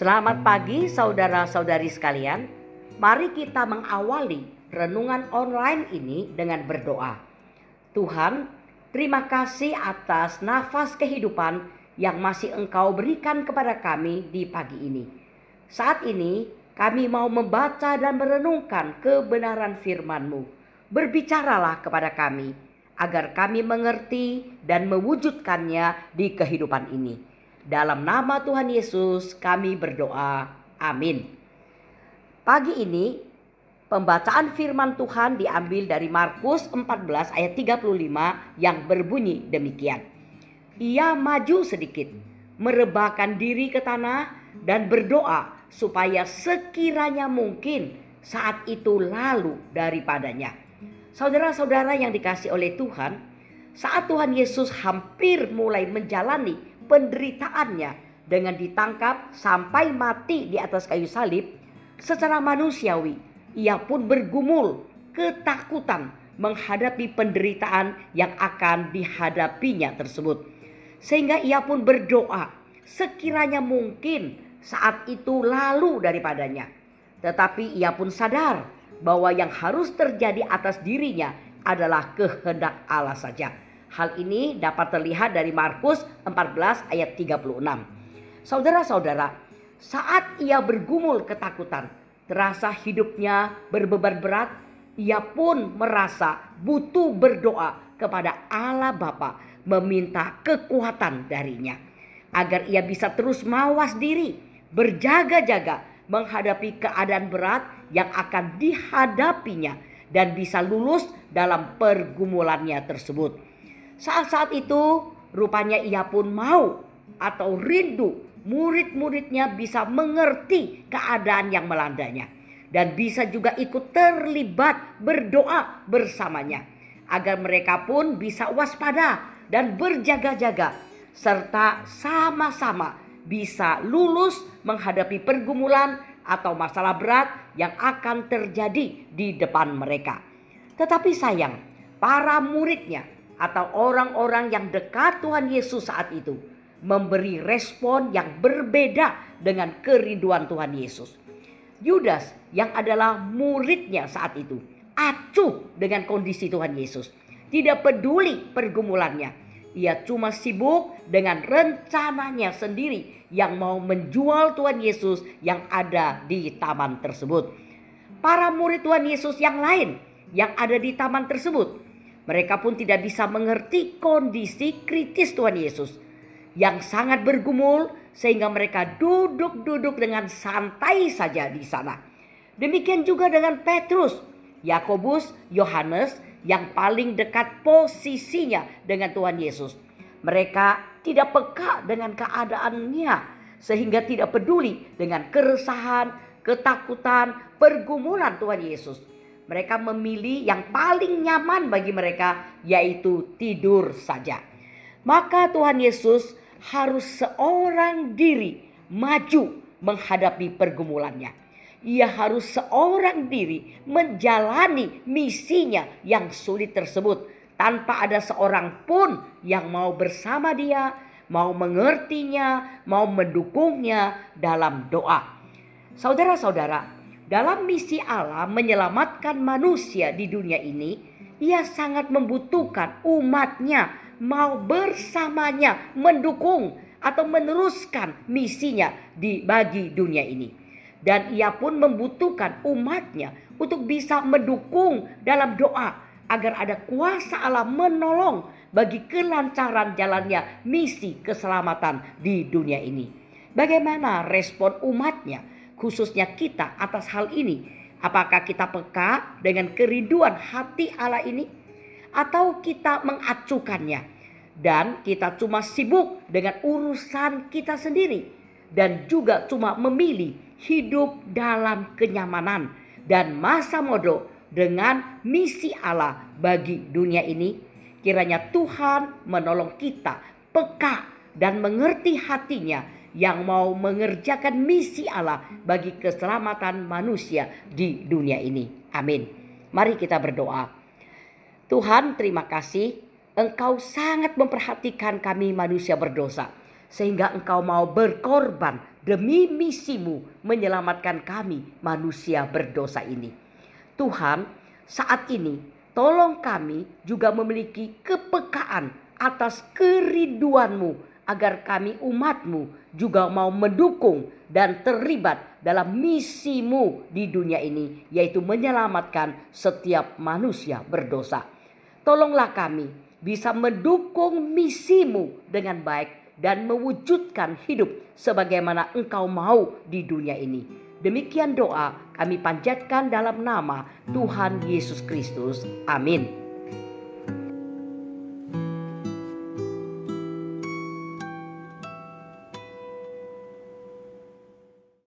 Selamat pagi saudara-saudari sekalian. Mari kita mengawali renungan online ini dengan berdoa. Tuhan, terima kasih atas nafas kehidupan yang masih Engkau berikan kepada kami di pagi ini. Saat ini kami mau membaca dan merenungkan kebenaran firman-Mu. Berbicaralah kepada kami agar kami mengerti dan mewujudkannya di kehidupan ini. Dalam nama Tuhan Yesus kami berdoa. Amin. Pagi ini pembacaan firman Tuhan diambil dari Markus 14 ayat 35 yang berbunyi demikian. Ia maju sedikit, merebahkan diri ke tanah dan berdoa supaya sekiranya mungkin saat itu lalu daripadanya. Saudara-saudara yang dikasihi oleh Tuhan, saat Tuhan Yesus hampir mulai menjalani penderitaannya dengan ditangkap sampai mati di atas kayu salib, secara manusiawi ia pun bergumul ketakutan menghadapi penderitaan yang akan dihadapinya tersebut. Sehingga ia pun berdoa sekiranya mungkin saat itu lalu daripadanya. Tetapi ia pun sadar bahwa yang harus terjadi atas dirinya adalah kehendak Allah saja. Hal ini dapat terlihat dari Markus 14 ayat 36. Saudara-saudara, saat ia bergumul ketakutan, terasa hidupnya berbeban berat, ia pun merasa butuh berdoa kepada Allah Bapa, meminta kekuatan darinya agar ia bisa terus mawas diri, berjaga-jaga menghadapi keadaan berat yang akan dihadapinya dan bisa lulus dalam pergumulannya tersebut. Saat-saat itu rupanya ia pun mau atau rindu murid-muridnya bisa mengerti keadaan yang melandanya dan bisa juga ikut terlibat berdoa bersamanya agar mereka pun bisa waspada dan berjaga-jaga serta sama-sama bisa lulus menghadapi pergumulan atau masalah berat yang akan terjadi di depan mereka. Tetapi sayang, para muridnya atau orang-orang yang dekat Tuhan Yesus saat itu memberi respon yang berbeda dengan kerinduan Tuhan Yesus. Yudas yang adalah muridnya saat itu acuh dengan kondisi Tuhan Yesus, tidak peduli pergumulannya. Ia cuma sibuk dengan rencananya sendiri yang mau menjual Tuhan Yesus yang ada di taman tersebut. Para murid Tuhan Yesus yang lain yang ada di taman tersebut, mereka pun tidak bisa mengerti kondisi kritis Tuhan Yesus yang sangat bergumul sehingga mereka duduk-duduk dengan santai saja di sana. Demikian juga dengan Petrus, Yakobus, Yohanes yang paling dekat posisinya dengan Tuhan Yesus. Mereka tidak peka dengan keadaannya sehingga tidak peduli dengan keresahan, ketakutan, pergumulan Tuhan Yesus. Mereka memilih yang paling nyaman bagi mereka, yaitu tidur saja. Maka Tuhan Yesus harus seorang diri maju menghadapi pergumulannya. Ia harus seorang diri menjalani misinya yang sulit tersebut tanpa ada seorang pun yang mau bersama dia, mau mengertinya, mau mendukungnya dalam doa. Saudara-saudara, dalam misi Allah menyelamatkan manusia di dunia ini, ia sangat membutuhkan umatnya mau bersamanya mendukung atau meneruskan misinya bagi dunia ini. Dan ia pun membutuhkan umatnya untuk bisa mendukung dalam doa agar ada kuasa Allah menolong bagi kelancaran jalannya misi keselamatan di dunia ini. Bagaimana respon umatnya, khususnya kita atas hal ini? Apakah kita peka dengan kerinduan hati Allah ini? Atau kita mengacuhkannya dan kita cuma sibuk dengan urusan kita sendiri dan juga cuma memilih hidup dalam kenyamanan dan masa bodoh dengan misi Allah bagi dunia ini? Kiranya Tuhan menolong kita peka dan mengerti hatinya yang mau mengerjakan misi Allah bagi keselamatan manusia di dunia ini. Amin. Mari kita berdoa. Tuhan, terima kasih Engkau sangat memperhatikan kami manusia berdosa. sehingga Engkau mau berkorban demi misimu menyelamatkan kami manusia berdosa ini. Tuhan, saat ini tolong kami juga memiliki kepekaan atas kerinduan-Mu, agar kami umat-Mu juga mau mendukung dan terlibat dalam misimu di dunia ini, yaitu menyelamatkan setiap manusia berdosa. Tolonglah kami bisa mendukung misimu dengan baik dan mewujudkan hidup sebagaimana Engkau mau di dunia ini. Demikian doa kami panjatkan dalam nama Tuhan Yesus Kristus. Amin.